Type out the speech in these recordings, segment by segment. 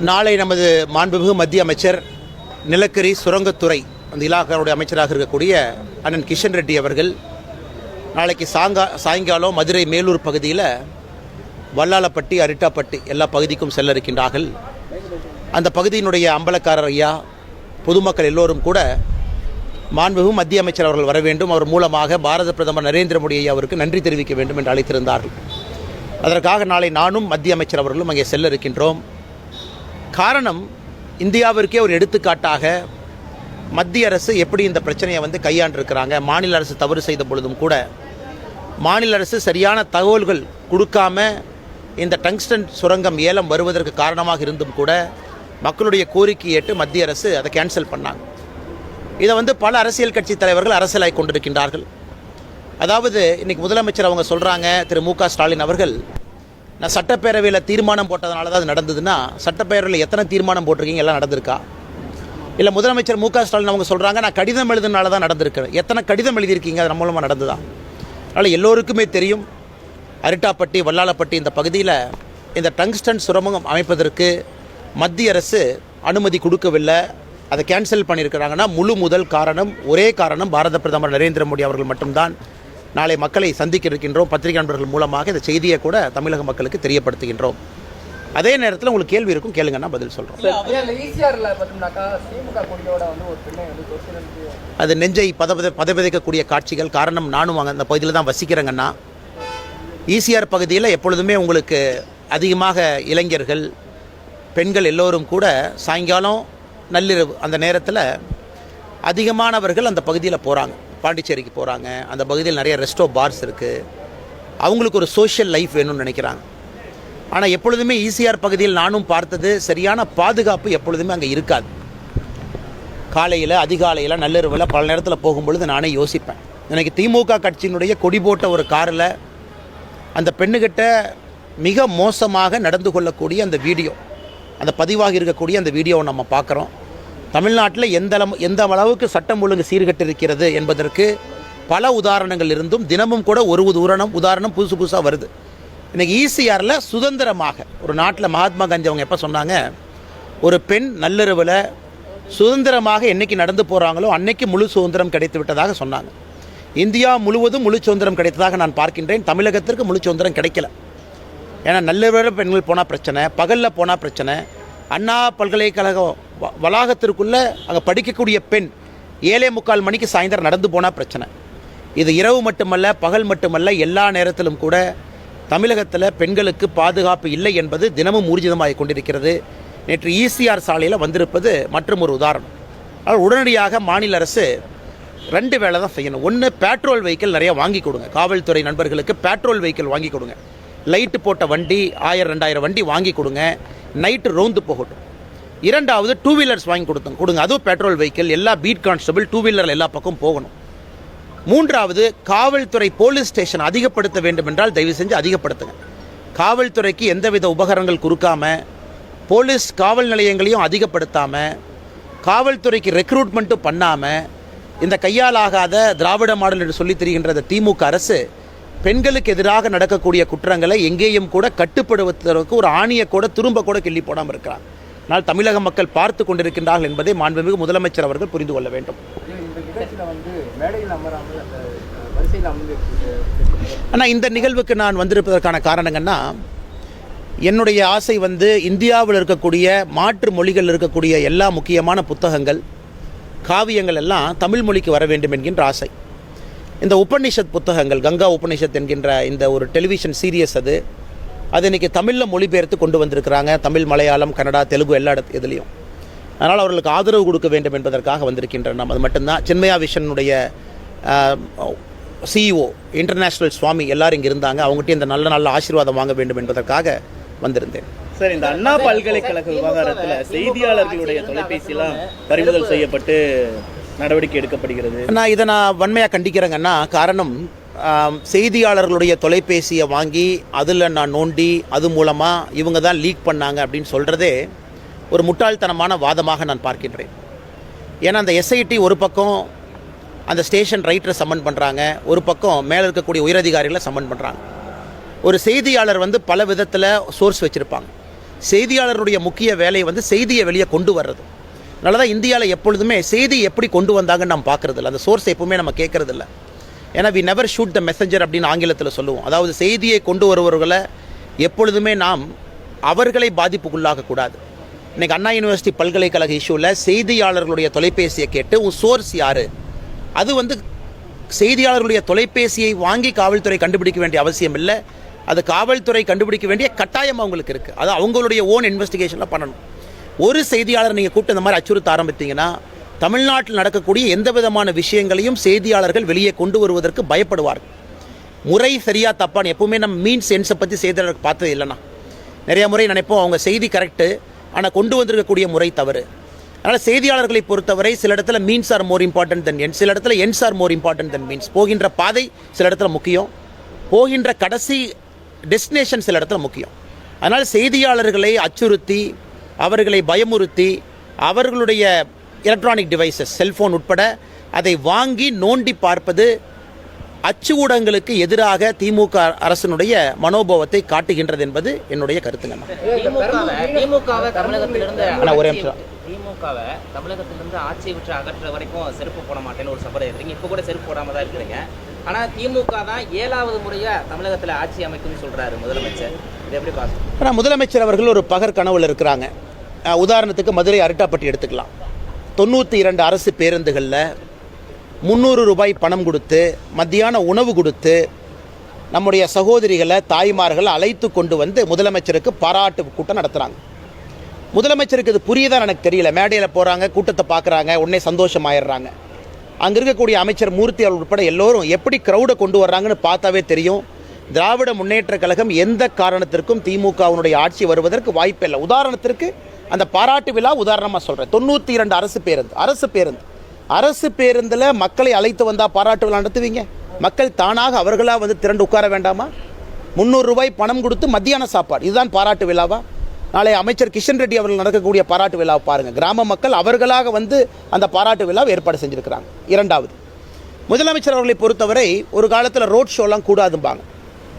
நாளை நமது மாண்புமிகு மத்திய அமைச்சர் நிலக்கரி சுரங்கத்துறை அந்த இலாக்காவுடைய அமைச்சராக இருக்கக்கூடிய அண்ணன் கிஷன் ரெட்டி அவர்கள் நாளைக்கு சாயங்காலம் மதுரை மேலூர் பகுதியில் வல்லாளப்பட்டி அரிட்டாப்பட்டி எல்லா பகுதிக்கும் செல்ல இருக்கின்றார்கள். அந்த பகுதியினுடைய அம்பலக்காரர் ஐயா பொதுமக்கள் எல்லோரும் கூட மாண்புமிகு மத்திய அமைச்சர் அவர்கள் வர வேண்டும், அவர் மூலமாக பாரத பிரதமர் நரேந்திர மோடி ஐயா அவருக்கு நன்றி தெரிவிக்க வேண்டும் என்று அழைத்திருந்தார்கள். அதற்காக நாளை நானும் மத்திய அமைச்சர் அவர்களும் அங்கே செல்ல இருக்கின்றோம். காரணம், இந்தியாவிற்கே ஒரு எடுத்துக்காட்டாக மத்திய அரசு எப்படி இந்த பிரச்சனையை கையாண்டிருக்கிறாங்க. மாநில அரசு தவறு செய்த பொழுதும் கூட மாநில அரசு சரியான தகவல்கள் கொடுக்காம இந்த டங்ஸ்டன் சுரங்கம் ஏலம் வருவதற்கு காரணமாக இருந்தும் கூட மக்களுடைய கோரிக்கை ஏற்று மத்திய அரசு அதை கேன்சல் பண்ணாங்க. இதை பல அரசியல் கட்சி தலைவர்கள் அரசியலாய் கொண்டிருக்கின்றார்கள். அதாவது இன்றைக்கி முதலமைச்சர் அவங்க சொல்கிறாங்க, திரு மு க ஸ்டாலின் அவர்கள், நான் சட்டப்பேரவையில் தீர்மானம் போட்டதுனால தான் அது நடந்ததுன்னா சட்டப்பேரவையில் எத்தனை தீர்மானம் போட்டிருக்கீங்க, எல்லாம் நடந்திருக்கா? இல்லை முதலமைச்சர் மு க ஸ்டாலின் அவங்க சொல்கிறாங்க, நான் கடிதம் எழுதுனால தான் நடந்திருக்கு, எத்தனை கடிதம் எழுதியிருக்கீங்க, அது மூலமாக நடந்ததா? அதனால் எல்லோருக்குமே தெரியும், அரிட்டாப்பட்டி வல்லாளப்பட்டி இந்த பகுதியில் இந்த டங்ஸ்டன் சுரங்கம் அமைப்பதற்கு மத்திய அரசு அனுமதி கொடுக்கவில்லை, அதை கேன்சல் பண்ணியிருக்கிறாங்கன்னா முதல் காரணம், ஒரே காரணம் பாரத பிரதமர் நரேந்திர மோடி அவர்கள் மட்டும்தான். நாளை மக்களை சந்திக்க இருக்கின்றோம். பத்திரிகை நண்பர்கள் மூலமாக இந்த செய்தியை கூட தமிழக மக்களுக்கு தெரியப்படுத்துகின்றோம். அதே நேரத்தில் உங்களுக்கு கேள்வி இருக்கும், கேளுங்கன்னா பதில் சொல்கிறோம். அது நெஞ்சை பதவிதைக்கக்கூடிய காட்சிகள். காரணம், நானும் அங்கே அந்த பகுதியில் தான் வசிக்கிறேங்கன்னா. ஈசிஆர் பகுதியில் எப்பொழுதுமே உங்களுக்கு அதிகமாக இளைஞர்கள் பெண்கள் எல்லோரும் கூட சாயங்காலம் நள்ளிரவு அந்த நேரத்தில் அதிகமானவர்கள் அந்த பகுதியில் போகிறாங்க, பாண்டிச்சேரிக்கு போகிறாங்க. அந்த பகுதியில் நிறைய ரெஸ்டோ பார்ஸ் இருக்குது. அவங்களுக்கு ஒரு சோஷியல் லைஃப் வேணும்னு நினைக்கிறாங்க. ஆனால் எப்பொழுதுமே ஈசிஆர் பகுதியில் நானும் பார்த்தது, சரியான பாதுகாப்பு எப்பொழுதுமே அங்கே இருக்காது. காலையில் அதிகாலையில் நள்ளிரவில் பல நேரத்தில் போகும்பொழுது நானே யோசிப்பேன், எனக்கு திமுக கட்சியினுடைய கொடி போட்ட ஒரு காரில் அந்த பெண்ணுக்கிட்ட மிக மோசமாக நடந்து கொள்ளக்கூடிய அந்த வீடியோ, அந்த பதிவாகி இருக்கக்கூடிய அந்த வீடியோவை நம்ம பார்க்குறோம். தமிழ்நாட்டில் எந்த அளவுக்கு சட்டம் ஒழுங்கு சீர்கட்டு இருக்கிறது என்பதற்கு பல உதாரணங்கள் இருந்தும் தினமும் கூட ஒரு உதாரணம் புதுசாக வருது. இன்றைக்கி ஈசிஆரில் சுதந்திரமாக ஒரு நாட்டில் மகாத்மா காந்தி அவங்க எப்போ சொன்னாங்க, ஒரு பெண் நள்ளிரவில் சுதந்திரமாக என்றைக்கு நடந்து போகிறாங்களோ அன்னைக்கு முழு சுதந்திரம் கிடைத்து விட்டதாக சொன்னாங்க. இந்தியா முழுவதும் முழு சுதந்திரம் கிடைத்ததாக நான் பார்க்கின்றேன். தமிழகத்திற்கு முழு சுதந்திரம் கிடைக்கல. ஏன்னா நள்ளிரவில் பெண்கள் போனால் பிரச்சனை, பகலில் போனால் பிரச்சனை. அண்ணா பல்கலைக்கழக வளாகத்திற்குள்ளே அங்கே படிக்கக்கூடிய பெண் 7:45 மணிக்கு சாயந்தரம் நடந்து போனால் பிரச்சனை. இது இரவு மட்டுமல்ல, பகல் மட்டுமல்ல, எல்லா நேரத்திலும் கூட தமிழகத்தில் பெண்களுக்கு பாதுகாப்பு இல்லை என்பது தினமும் ஊர்ஜிதமாக கொண்டிருக்கிறது. நேற்று ஈசிஆர் சாலையில் வந்திருப்பது மற்றும் ஒரு உதாரணம். அதனால் உடனடியாக மாநில அரசு 2 வேலை தான் செய்யணும். ஒன்று, பெட்ரோல் வெஹிக்கிள் நிறைய வாங்கி கொடுங்க. காவல்துறை நண்பர்களுக்கு பெட்ரோல் வெஹிக்கிள் வாங்கி கொடுங்க. லைட்டு போட்ட வண்டி 1000-2000 வண்டி வாங்கி கொடுங்க, நைட்டு ரோந்து போகட்டும். 2வது, 2 வீலர்ஸ் வாங்கி கொடுங்க, அதுவும் பெட்ரோல் வெஹிக்கிள், எல்லா பீட் கான்ஸ்டபிள் 2 வீலர் எல்லா பக்கம் போகணும். 3வது, காவல்துறை போலீஸ் ஸ்டேஷன் அதிகப்படுத்த வேண்டும் என்றால் தயவு செஞ்சு அதிகப்படுத்துங்க. காவல்துறைக்கு எந்தவித உபகரணங்கள் கொடுக்காம, போலீஸ் காவல் நிலையங்களையும் அதிகப்படுத்தாமல், காவல்துறைக்கு ரெக்ரூட்மெண்ட்டும் பண்ணாமல், இந்த கையாலாகாத திராவிட மாடல் என்று சொல்லி தெரிகின்ற திமுக அரசு பெண்களுக்கு எதிராக நடக்கக்கூடிய குற்றங்களை எங்கேயும் கூட கட்டுப்படுவதற்கு ஒரு ஆணியை கூட துரும்ப கூட கிள்ளி போடாமல் இருக்கிறார். ஆனால் தமிழக மக்கள் பார்த்து கொண்டிருக்கின்றார்கள் என்பதை மாண்புமிகு முதலமைச்சர் அவர்கள் புரிந்து கொள்ள வேண்டும். ஆனால் இந்த நிகழ்வுக்கு நான் வந்திருப்பதற்கான காரணங்கன்னா, என்னுடைய ஆசை இந்தியாவில் இருக்கக்கூடிய மாற்று மொழிகள் இருக்கக்கூடிய எல்லா முக்கியமான புத்தகங்கள், காவியங்கள் எல்லாம் தமிழ் மொழிக்கு வர வேண்டும் என்கின்ற ஆசை. இந்த உபநிஷத் புத்தகங்கள், கங்கா உபநிஷத் என்கின்ற இந்த ஒரு டெலிவிஷன் சீரியஸ் அது இன்றைக்கி தமிழில் மொழிபெயர்த்து கொண்டு வந்திருக்கிறாங்க. தமிழ், மலையாளம், கன்னடா, தெலுங்கு எல்லா இதுலேயும். அதனால் அவர்களுக்கு ஆதரவு கொடுக்க வேண்டும் என்பதற்காக வந்திருக்கின்றன. அது மட்டும்தான். சின்மயா விஷனுடைய CEO இன்டர்நேஷ்னல் சுவாமி எல்லோரும் இங்கே இருந்தாங்க. அவங்ககிட்ட இந்த நல்ல ஆசீர்வாதம் வாங்க வேண்டும் என்பதற்காக வந்திருந்தேன். சார், இந்த அண்ணா பல்கலைக்கழக விவகாரத்தில் செய்தியாளர்களுடைய தொலைபேசியெல்லாம் பறிமுதல் செய்யப்பட்டு நடவடிக்கை எடுக்கப்படுகிறது. இதை நான் வன்மையாக கண்டிக்கிறேங்கன்னா, காரணம், செய்தியாளர்களுடைய தொலைபேசியை வாங்கி அதில் நான் நோண்டி அது மூலமாக இவங்க தான் லீக் பண்ணாங்க அப்படின்னு சொல்கிறதே ஒரு முட்டாள்தனமான வாதமாக நான் பார்க்கின்றேன். ஏன்னா அந்த SIT ஒரு பக்கம் அந்த ஸ்டேஷன் ரைட்டரை சம்மன் பண்ணுறாங்க, ஒரு பக்கம் மேலே இருக்கக்கூடிய உயரதிகாரிகளை சம்மன் பண்ணுறாங்க. ஒரு செய்தியாளர் பல விதத்தில் சோர்ஸ் வச்சுருப்பாங்க. செய்தியாளருடைய முக்கிய வேலை வந்து செய்தியை வெளியே கொண்டு வர்றது. அதனால தான் இந்தியாவில் எப்பொழுதுமே செய்தி எப்படி கொண்டு வந்தாங்கன்னு நம்ம பார்க்குறதில்ல, அந்த சோர்ஸ் எப்பவுமே நம்ம கேட்குறதில்ல. ஏன்னா we never shoot the messenger அப்படின்னு ஆங்கிலத்தில் சொல்லுவோம். அதாவது செய்தியை கொண்டு வருபவர்களை எப்பொழுதுமே நாம் அவர்களை பாதிப்புக்குள்ளாகக்கூடாது. இன்றைக்கி அண்ணா யூனிவர்சிட்டி பல்கலைக்கழக இஷ்யூவில் செய்தியாளர்களுடைய தொலைபேசியை கேட்டு உன் சோர்ஸ் யார், அது வந்து செய்தியாளர்களுடைய தொலைபேசியை வாங்கி காவல்துறை கண்டுபிடிக்க வேண்டிய அவசியம் இல்லை. அது காவல்துறை கண்டுபிடிக்க வேண்டிய கட்டாயம் அவங்களுக்கு இருக்குது. அது அவங்களுடைய ஓன் இன்வெஸ்டிகேஷனில் பண்ணணும். ஒரு செய்தியாளர் நீங்கள் கூப்பிட்டு இந்த மாதிரி அச்சுறுத்த ஆரம்பித்தீங்கன்னா தமிழ்நாட்டில் நடக்கக்கூடிய எந்த விதமான விஷயங்களையும் செய்தியாளர்கள் வெளியே கொண்டு வருவதற்கு பயப்படுவார்கள். முறை சரியாக தப்பான்னு எப்பவுமே நம்ம மீன் சென்ஸை பற்றி செய்தியாளர்கள் பார்த்தது இல்லைன்னா நிறைய முறை நினைப்போம் அவங்க செய்தி கரெக்டு, ஆனால் கொண்டு வந்திருக்கக்கூடிய முறை தவறு. அதனால் செய்தியாளர்களை பொறுத்தவரை சில இடத்துல means R more important then ends, சில இடத்துல ends R more important then means. போகின்ற பாதை சில இடத்துல முக்கியம், போகின்ற கடைசி டெஸ்டினேஷன் சில இடத்துல முக்கியம். அதனால் செய்தியாளர்களை அச்சுறுத்தி அவர்களை பயமுறுத்தி அவர்களுடைய எலக்ட்ரானிக் டிவைசஸ் செல்ஃபோன் உட்பட அதை வாங்கி நோண்டி பார்ப்பது அச்சு ஊடகங்களுக்கு எதிராக திமுக அரசினுடைய மனோபாவத்தை காட்டுகின்றது என்பது என்னுடைய கருத்துங்க. திமுகவை தமிழகத்திலிருந்து ஆட்சியை விட்டு அகற்ற வரைக்கும் செருப்பு போட மாட்டேன்னு ஒரு சபதம் எடுத்தீங்க. இப்போ கூட செருப்பு போடாம தான் இருக்கிறீங்க. ஆனால் திமுக தான் 7வது முறையாக தமிழகத்தில் ஆட்சி அமைக்கும்னு சொல்கிறாரு முதலமைச்சர். இது எப்படி பார்க்கணும்? ஆனால் முதலமைச்சர் அவர்கள் ஒரு பகர் கனவுல இருக்கிறாங்க. உதாரணத்துக்கு மதுரை அரிட்டாப்பட்டி எடுத்துக்கலாம். 92 அரசு பேருந்துகளில் 300 ரூபாய் பணம் கொடுத்து மத்தியான உணவு கொடுத்து நம்முடைய சகோதரிகளை தாய்மார்களை அழைத்து கொண்டு வந்து முதலமைச்சருக்கு பாராட்டு கூட்டம் நடத்துகிறாங்க. முதலமைச்சருக்கு இது புரியுதான் எனக்கு தெரியல. மேடையில் போகிறாங்க, கூட்டத்தை பார்க்குறாங்க, உடனே சந்தோஷமாயிடுறாங்க. அங்கே இருக்கக்கூடிய அமைச்சர் மூர்த்தி அவர்கள் உட்பட எல்லோரும் எப்படி க்ரௌடை கொண்டு வர்றாங்கன்னு பார்த்தாவே தெரியும். திராவிட முன்னேற்ற கழகம் எந்த காரணத்திற்கும் திமுகவினுடைய ஆட்சி வருவதற்கு வாய்ப்பே இல்லை. உதாரணத்திற்கு அந்த பாராட்டு விழா உதாரணமாக சொல்கிறேன். 92 அரசு பேருந்தில் மக்களை அழைத்து வந்தால் பாராட்டு விழா நடத்துவீங்க? மக்கள் தானாக அவர்களாக வந்து திரண்டு உட்கார வேண்டாமா? 300 ரூபாய் பணம் கொடுத்து மத்தியான சாப்பாடு, இதுதான் பாராட்டு விழாவா? நாளை அமைச்சர் கிஷன் ரெட்டி அவர்கள் நடக்கக்கூடிய பாராட்டு விழாவை பாருங்கள். கிராம மக்கள் அவர்களாக வந்து அந்த பாராட்டு விழாவை ஏற்பாடு செஞ்சுருக்கிறாங்க. இரண்டாவது, முதலமைச்சர் அவர்களை பொறுத்தவரை ஒரு காலத்தில் ரோட் ஷோலாம் கூடாதும்பாங்க.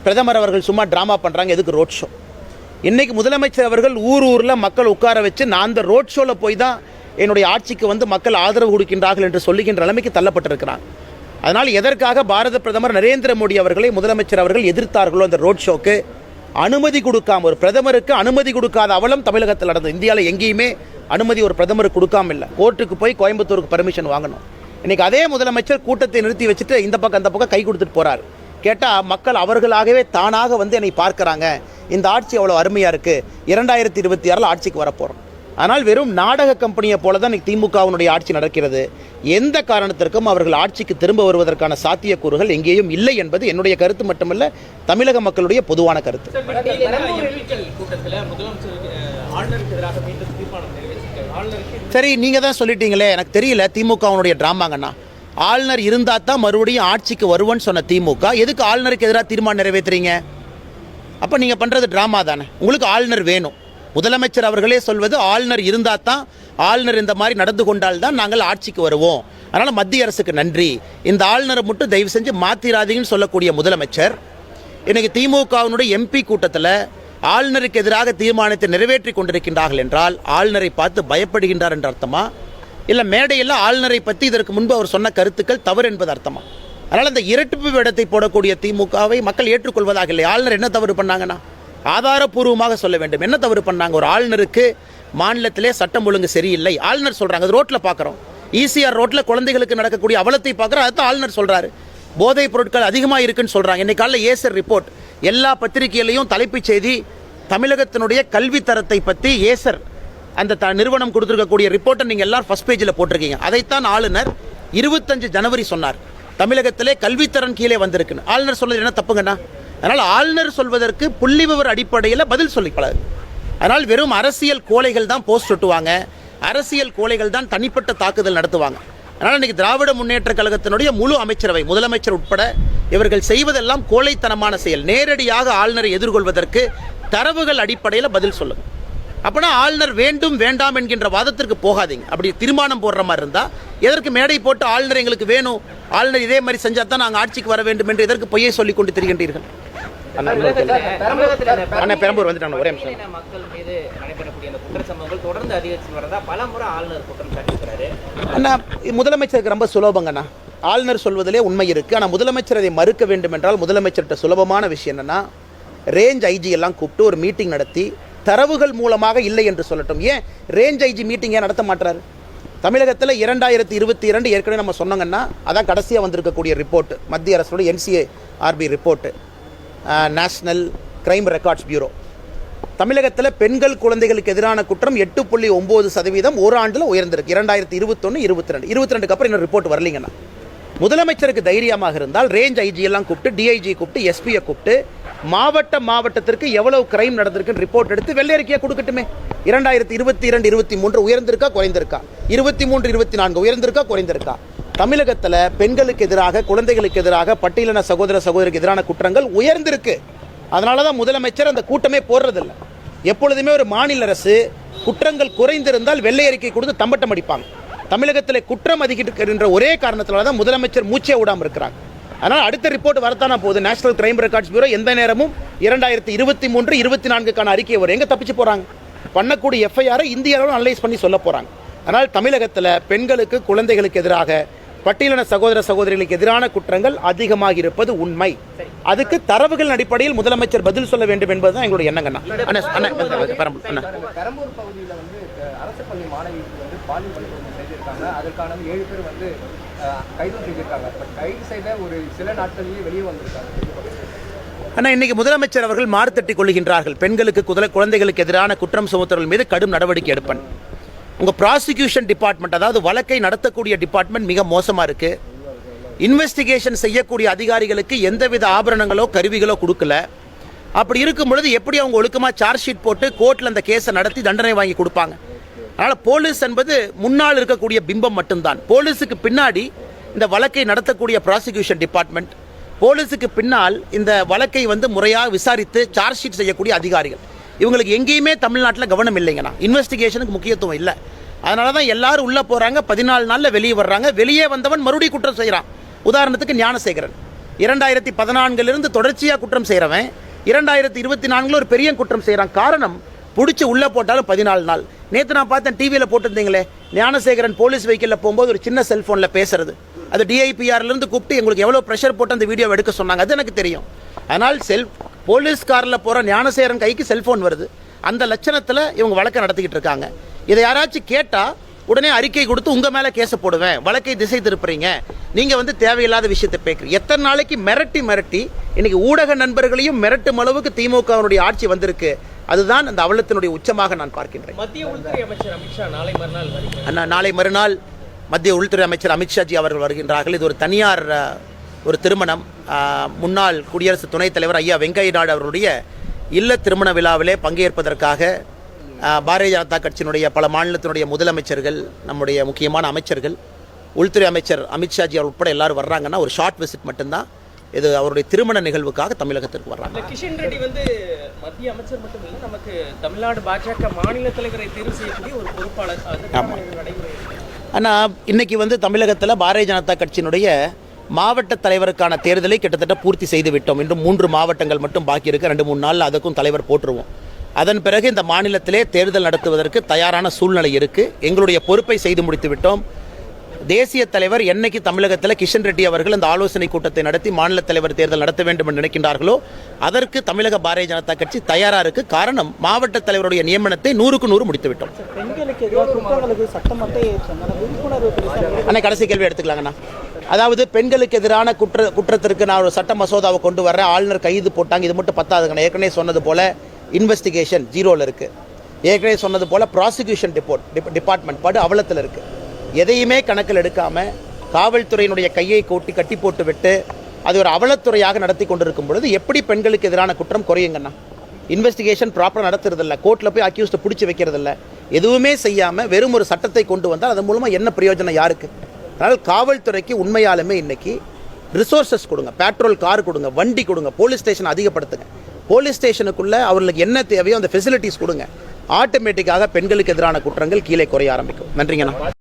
பிரதமர் அவர்கள் சும்மா ட்ராமா பண்ணுறாங்க, எதுக்கு ரோட் ஷோ? இன்றைக்கி முதலமைச்சர் அவர்கள் ஊரில் மக்கள் உட்கார வச்சு நான் அந்த ரோட் ஷோவில் போய் தான் என்னுடைய ஆட்சிக்கு வந்து மக்கள் ஆதரவு கொடுக்கின்றார்கள் என்று சொல்லுகின்ற நிலைமைக்கு தள்ளப்பட்டிருக்கிறாங்க. அதனால் எதற்காக பாரத பிரதமர் நரேந்திர மோடி அவர்களை முதலமைச்சர் அவர்கள் எதிர்த்தார்களோ அந்த ரோட் ஷோக்கு அனுமதி கொடுக்காம, ஒரு பிரதமருக்கு அனுமதி கொடுக்காத அவலம் தமிழகத்தில் நடந்தது. இந்தியாவில் எங்கேயுமே அனுமதி ஒரு பிரதமருக்கு கொடுக்காம இல்லை. கோர்ட்டுக்கு போய் கோயம்புத்தூருக்கு பர்மிஷன் வாங்கணும். இன்றைக்கி அதே முதலமைச்சர் கூட்டத்தை நிறுத்தி வச்சுட்டு இந்த பக்கம் அந்த பக்கம் கை கொடுத்துட்டு போகிறார். கேட்டால் மக்கள் அவர்களாகவே தானாக வந்து என்னை பார்க்குறாங்க, இந்த ஆட்சி அவ்வளோ அருமையாக இருக்குது, 2026 ஆட்சிக்கு வரப்போகிறோம். ஆனால் வெறும் நாடக கம்பெனியை போல தான் இன்றைக்கி திமுகவினுடைய ஆட்சி நடக்கிறது. எந்த காரணத்திற்கும் அவர்கள் ஆட்சிக்கு திரும்ப வருவதற்கான சாத்தியக்கூறுகள் எங்கேயும் இல்லை என்பது என்னுடைய கருத்து மட்டுமல்ல, தமிழக மக்களுடைய பொதுவான கருத்து. சரி, நீங்கள் தான் சொல்லிட்டீங்களே, எனக்கு தெரியல திமுகவினுடைய ட்ராமாங்கண்ணா. ஆளுநர் இருந்தால் தான் மறுபடியும் ஆட்சிக்கு வருவோன்னு சொன்ன திமுக எதுக்கு ஆளுநருக்கு எதிராக தீர்மானம் நிறைவேற்றுறீங்க? அப்போ நீங்கள் பண்ணுறது ட்ராமா தானே. உங்களுக்கு ஆளுநர் வேணும். முதலமைச்சர் அவர்களே சொல்வது ஆளுநர் இருந்தால் தான், ஆளுநர் இந்த மாதிரி நடந்து கொண்டால் தான் நாங்கள் ஆட்சிக்கு வருவோம், அதனால் மத்திய அரசுக்கு நன்றி, இந்த ஆளுநரை மட்டும் தயவு செஞ்சு மாற்றிராதீங்கன்னு சொல்லக்கூடிய முதலமைச்சர் இன்றைக்கி திமுகவினுடைய எம்பி கூட்டத்தில் ஆளுநருக்கு எதிராக தீர்மானத்தை நிறைவேற்றி கொண்டிருக்கின்றார்கள் என்றால் ஆளுநரை பார்த்து பயப்படுகின்றார் என்ற அர்த்தமா? இல்லை மேடையில் ஆளுநரை பற்றி இதற்கு முன்பு அவர் சொன்ன கருத்துக்கள் தவறு என்பது அர்த்தமா? அதனால் இந்த இரட்டிப்பு வேடத்தை போடக்கூடிய திமுகவை மக்கள் ஏற்றுக்கொள்வதாக இல்லை. ஆளுநர் என்ன தவறு பண்ணாங்கன்னா ஆதாரப்பூர்வமாக சொல்ல வேண்டும். என்ன தவறு பண்ணாங்க? ஒரு ஆளுநருக்கு மாநிலத்திலே சட்டம் ஒழுங்கு சரியில்லை, ஆளுநர் சொல்கிறாங்க. அது ரோட்டில் பார்க்குறோம். ஈசிஆர் ரோட்டில் குழந்தைகளுக்கு நடக்கக்கூடிய அவலத்தை பார்க்குறோம், அதுதான் ஆளுநர் சொல்கிறாரு. போதைப் பொருட்கள் அதிகமாக இருக்குன்னு சொல்கிறாங்க. இன்றைக்கு காலையில் ஏசர் ரிப்போர்ட் எல்லா பத்திரிகையிலையும் தலைப்புச் செய்தி தமிழகத்தினுடைய கல்வித்தரத்தை பற்றி ஏசர் அந்த நிறுவனம் கொடுத்துருக்கக்கூடிய ரிப்போர்ட்டை நீங்கள் எல்லோரும் ஃபஸ்ட் பேஜில் போட்டிருக்கீங்க. அதைத்தான் ஆளுநர் 25 ஜனவரி சொன்னார், தமிழகத்திலே கல்வித்தரம் கீழே வந்திருக்குன்னு. ஆளுநர் சொல்வது என்ன தப்புங்கண்ணா? அதனால் ஆளுநர் சொல்வதற்கு புள்ளி விவர அடிப்படையில் பதில் சொல்லிப்படாது. அதனால் வெறும் அரசியல் கோழைகள் தான் போஸ்ட் ஒட்டுவாங்க, அரசியல் கோழைகள் தான் தனிப்பட்ட தாக்குதல் நடத்துவாங்க. அதனால் இன்றைக்கி திராவிட முன்னேற்ற கழகத்தினுடைய முழு அமைச்சரவை, முதலமைச்சர் உட்பட இவர்கள் செய்வதெல்லாம் கோழைத்தனமான செயல். நேரடியாக ஆளுநரை எதிர்கொள்வதற்கு தரவுகள் அடிப்படையில் பதில் சொல்லுங்கள். அப்படின்னா ஆளுநர் வேண்டும் வேண்டாம் என்கின்ற வாதத்திற்கு போகாதீங்க. அப்படி தீர்மானம் போடுற மாதிரி இருந்தால் எதற்கு மேடை போட்டு ஆளுநர் எங்களுக்கு வேணும், ஆளுநர் இதே மாதிரி செஞ்சால் தான் நாங்கள் ஆட்சிக்கு வர வேண்டும் என்று எதற்கு பொய்யை சொல்லிக் கொண்டு திரிகின்றீர்கள்? அண்ணா பெரம்பூர் வந்துட்டாங்க ஒரே நிமிஷம். பட்டியலின மக்கள் மீது நடைபெறக்கூடிய அந்த குற்ற சம்பவங்கள் தொடர்ந்து அதிகரிச்சு வரதா பல முறை ஆளுநர் குற்றம் சாட்டியிருக்கிறாரு. அண்ணா முதலமைச்சருக்கு ரொம்ப சுலபங்கண்ணா. ஆளுநர் சொல்வதிலே உண்மை இருக்குது. ஆனால் முதலமைச்சர் அதை மறுக்க வேண்டும் என்றால் முதலமைச்சர்கிட்ட சுலபமான விஷயம் என்னென்னா ரேஞ்ச் ஐஜி எல்லாம் கூப்பிட்டு ஒரு மீட்டிங் நடத்தி தரவுகள் மூலமாக இல்லை என்று சொல்லட்டும். ஏன் ரேஞ்ச் ஐஜி மீட்டிங் ஏன் நடத்த மாட்டாரு? தமிழகத்தில் 2022 ஏற்கனவே நம்ம சொன்னாங்கன்னா அதான் கடைசியாக வந்திருக்கக்கூடிய ரிப்போர்ட் மத்திய அரசோட NCARB report, national crime records bureau. தமிழகத்தில் பெண்கள் குழந்தைகளுக்கு எதிரான குற்றம் 8.9% ஒரு ஆண்டில் உயர்ந்திருக்கு. 2021, 22 அப்புறம் இன்னும் ரிப்போர்ட் வரலீங்கண்ணா. முதலமைச்சருக்கு தைரியமாக இருந்தால் ரேஞ்ச் ஐஜி எல்லாம் கூப்பிட்டு, டிஐஜி கூப்பிட்டு, எஸ்பியை கூப்பிட்டு மாவட்டத்திற்கு எவ்வளவு கிரைம் நடந்திருக்குன்னு ரிப்போர்ட் எடுத்து வெள்ளை அறிக்கையாக கொடுக்கட்டுமே. 2022, 23 உயர்ந்திருக்கா குறைந்திருக்கா, 23, 24 உயர்ந்திருக்கா குறைந்திருக்கா? தமிழகத்தில் பெண்களுக்கு எதிராக, குழந்தைகளுக்கு எதிராக, பட்டியலின சகோதரருக்கு எதிரான குற்றங்கள் உயர்ந்திருக்கு. அதனால தான் முதலமைச்சர் அந்த கூட்டமே போடுறதில்லை. எப்பொழுதுமே ஒரு மாநில அரசு குற்றங்கள் குறைந்திருந்தால் வெள்ளை அறிக்கை கொடுத்து தம்பட்டம் அடிப்பாங்க. தமிழகத்தில் குற்றம் அதிகரிக்கின்ற ஒரே காரணத்தினால தான் முதலமைச்சர் மூச்சே விடாமல் இருக்கிறாங்க. அதனால் அடுத்த ரிப்போர்ட் வரத்தானா போகுது. நேஷனல் கிரைம் ரெக்கார்ட்ஸ் பியூரோ எந்த நேரமும் 2023, 24 அறிக்கை வரும். எங்கே தப்பிச்சு போகிறாங்க? பண்ணக்கூடிய எஃப்ஐஆரை இந்திய அளவில் அனலைஸ் பண்ணி சொல்ல போகிறாங்க. அதனால் தமிழகத்தில் பெண்களுக்கு, குழந்தைகளுக்கு எதிராக, பட்டியலின சகோதரிகளுக்கு எதிரான குற்றங்கள் அதிகமாக இருப்பது உண்மை. அதுக்கு தரவுகள் அடிப்படையில் முதலமைச்சர் பதில் சொல்ல வேண்டும் என்பதுதான் எங்களுடைய எண்ணங்கண்ணா. பெரம்பூர் பகுதியில் வந்து அரசு பள்ளி மாணவிக்கு வந்து பாலியல் வன்கொடுமை செய்திருக்காங்க. அதற்கான 7 பேர் வந்து கைது செய்திருக்காங்க. பட் கைது செய்த ஒரு சில நாட்களிலேயே வெளியே வந்திருக்காங்க. ஆனால் இன்னைக்கு முதலமைச்சர் அவர்கள் மாறுதட்டி கொள்கின்றார்கள். பெண்களுக்கு, குழந்தைகளுக்கு எதிரான குற்றம் சுமத்துவர்கள் மீது கடும் நடவடிக்கை எடுப்பேன். உங்கள் ப்ராசிக்யூஷன் டிபார்ட்மெண்ட், அதாவது வழக்கை நடத்தக்கூடிய டிபார்ட்மெண்ட் மிக மோசமாக இருக்குது. இன்வெஸ்டிகேஷன் செய்யக்கூடிய அதிகாரிகளுக்கு எந்தவித ஆபரணங்களோ கருவிகளோ கொடுக்கல. அப்படி இருக்கும் பொழுது எப்படி அவங்க ஒழுக்கமாக சார்ஜ் ஷீட் போட்டு கோர்ட்டில் அந்த கேஸை நடத்தி தண்டனை வாங்கி கொடுப்பாங்க? அதனால் போலீஸ் என்பது முன்னால் இருக்கக்கூடிய பிம்பம் மட்டும்தான். போலீஸுக்கு பின்னாடி இந்த வழக்கை நடத்தக்கூடிய ப்ராசிக்யூஷன் டிபார்ட்மெண்ட், போலீஸுக்கு பின்னால் இந்த வழக்கை வந்து முறையாக விசாரித்து சார்ஜ் ஷீட் செய்யக்கூடிய அதிகாரிகள், இவங்களுக்கு எங்கேயுமே தமிழ்நாட்டில் கவனம் இல்லைங்கண்ணா. இன்வெஸ்டிகேஷனுக்கு முக்கியத்துவம் இல்லை. அதனால தான் எல்லாரும் உள்ளே போகிறாங்க, 14 நாளில் வெளியே வர்றாங்க. வெளியே வந்தவன் மறுபடியும் குற்றம் செய்கிறான். உதாரணத்துக்கு ஞானசேகரன் 2014 தொடர்ச்சியாக குற்றம் செய்கிறவன் 2024 ஒரு பெரிய குற்றம் செய்கிறான். காரணம், பிடிச்சி உள்ளே போட்டாலும் 14 நாள். நேற்று நான் பார்த்தேன், டிவியில் போட்டிருந்தீங்களே, ஞானசேகரன் போலீஸ் வெஹிக்கிளில் போகும்போது ஒரு சின்ன செல்ஃபோனில் பேசுறது, அது டிஐபிஆர்லேருந்து கூப்பிட்டு எங்களுக்கு எவ்வளோ ப்ரெஷர் போட்டு அந்த வீடியோ எடுக்க சொன்னாங்க. அது எனக்கு தெரியும். அதனால் போலீஸ் காரில் போகிற ஞானசேகரன் கைக்கு செல்ஃபோன் வருது. அந்த லட்சணத்தில் இவங்க வழக்கை நடத்திக்கிட்டு இருக்காங்க. இதை யாராச்சும் கேட்டால் உடனே அறிக்கை கொடுத்து உங்கள் மேலே கேஸை போடுவேன், வழக்கை திசை திருப்புறீங்க, நீங்கள் வந்து தேவையில்லாத விஷயத்தை பேக்குறீங்க. எத்தனை நாளைக்கு மிரட்டி இன்னைக்கு ஊடக நண்பர்களையும் மிரட்டும் அளவுக்கு திமுகவினுடைய ஆட்சி வந்திருக்கு. அதுதான் அந்த அவலத்தினுடைய உச்சமாக நான் பார்க்கின்றேன். மத்திய உள்துறை அமைச்சர் அமித்ஷா நாளை மறுநாள் மத்திய உள்துறை அமைச்சர் அமித்ஷாஜி அவர்கள் வருகின்றார்கள். இது ஒரு தனியார் ஒரு திருமணம். முன்னாள் குடியரசு துணைத் தலைவர் ஐயா வெங்கையா நாயுடு அவர்களுடைய இல்ல திருமண விழாவிலே பங்கேற்பதற்காக பாரதிய ஜனதா கட்சியினுடைய பல மாநிலத்தினுடைய முதலமைச்சர்கள், நம்முடைய முக்கியமான அமைச்சர்கள், உள்துறை அமைச்சர் அமித்ஷாஜி அவர் உட்பட எல்லாரும் வர்றாங்கன்னா ஒரு ஷார்ட் விசிட் மட்டும்தான். இது அவருடைய திருமண நிகழ்வுக்காக தமிழகத்திற்கு வர்றாங்க. கிஷன் ரெட்டி வந்து மத்திய அமைச்சர் மட்டும் இல்லை, நமக்கு தமிழ்நாடு பாஜக மாநில தலைவரை தேர்வு செய்யக்கூடிய ஒரு பொறுப்பாளர். ஆனால் இன்னைக்கு வந்து தமிழகத்தில் பாரதிய ஜனதா கட்சியினுடைய மாவட்ட தலைவருக்கான தேர்தலை கிட்டத்தட்ட பூர்த்தி செய்து விட்டோம். இன்னும் 3 மாவட்டங்கள் மட்டும் பாக்கி இருக்கு. 2-3 நாளில் அதுக்கும் தலைவர் போட்டுருவோம். அதன் பிறகு இந்த மாநிலத்திலே தேர்தல் நடத்துவதற்கு தயாரான சூழ்நிலை இருக்குது. எங்களுடைய பொறுப்பை செய்து முடித்து விட்டோம். தேசிய தலைவர் என்னைக்கு தமிழகத்தில் கிஷன் ரெட்டி அவர்கள் அந்த ஆலோசனை கூட்டத்தை நடத்தி மாநில தலைவர் தேர்தல் நடத்த வேண்டும் என்று நினைக்கின்றார்களோ அதற்கு தமிழக பாரதிய ஜனதா கட்சி தயாராக இருக்குது. காரணம், மாவட்ட தலைவருடைய நியமனத்தை 100க்கு 100 முடித்து விட்டோம். அண்ணா கடைசி கேள்வி எடுத்துக்கலாங்கண்ணா. அதாவது பெண்களுக்கு எதிரான குற்றத்திற்கு நான் ஒரு சட்ட மசோதாவை கொண்டு வர்றேன், ஆளுநர் கைது போட்டாங்க, இது மட்டும் பத்தாதுங்கண்ணா. ஏற்கனவே சொன்னது போல இன்வெஸ்டிகேஷன் 0ல் இருக்குது. ஏற்கனவே சொன்னது போல ப்ராசிக்யூஷன் டிபார்ட்மெண்ட் படு அவலத்தில் இருக்குது. எதையுமே கணக்கில் எடுக்காமல் காவல்துறையினுடைய கையை கட்டி போட்டு விட்டு அது ஒரு அவலத்துறையாக நடத்தி கொண்டிருக்கும் பொழுது எப்படி பெண்களுக்கு எதிரான குற்றம் குறையுங்கண்ணா? இன்வெஸ்டிகேஷன் ப்ராப்பராக நடத்துறதில்ல, கோர்ட்டில் போய் அக்யூஸ்ட்டை பிடிச்சி வைக்கிறதில்ல, எதுவுமே செய்யாமல் வெறும் ஒரு சட்டத்தை கொண்டு வந்தால் அதன் மூலமாக என்ன பிரயோஜனம் யாருக்கு? அதனால் காவல்துறைக்கு உண்மையாலுமே இன்னைக்கு ரிசோர்ஸஸ் கொடுங்க, பெட்ரோல் கார் கொடுங்க, வண்டி கொடுங்க, போலீஸ் ஸ்டேஷன் அதிகப்படுத்துங்க. போலீஸ் ஸ்டேஷனுக்குள்ளே அவர்களுக்கு என்ன தேவையோ அந்த ஃபெசிலிட்டிஸ் கொடுங்க. ஆட்டோமேட்டிக்காக பெண்களுக்கு எதிரான குற்றங்கள் கீழே குறைய ஆரம்பிக்கும். நன்றிங்கண்ணா.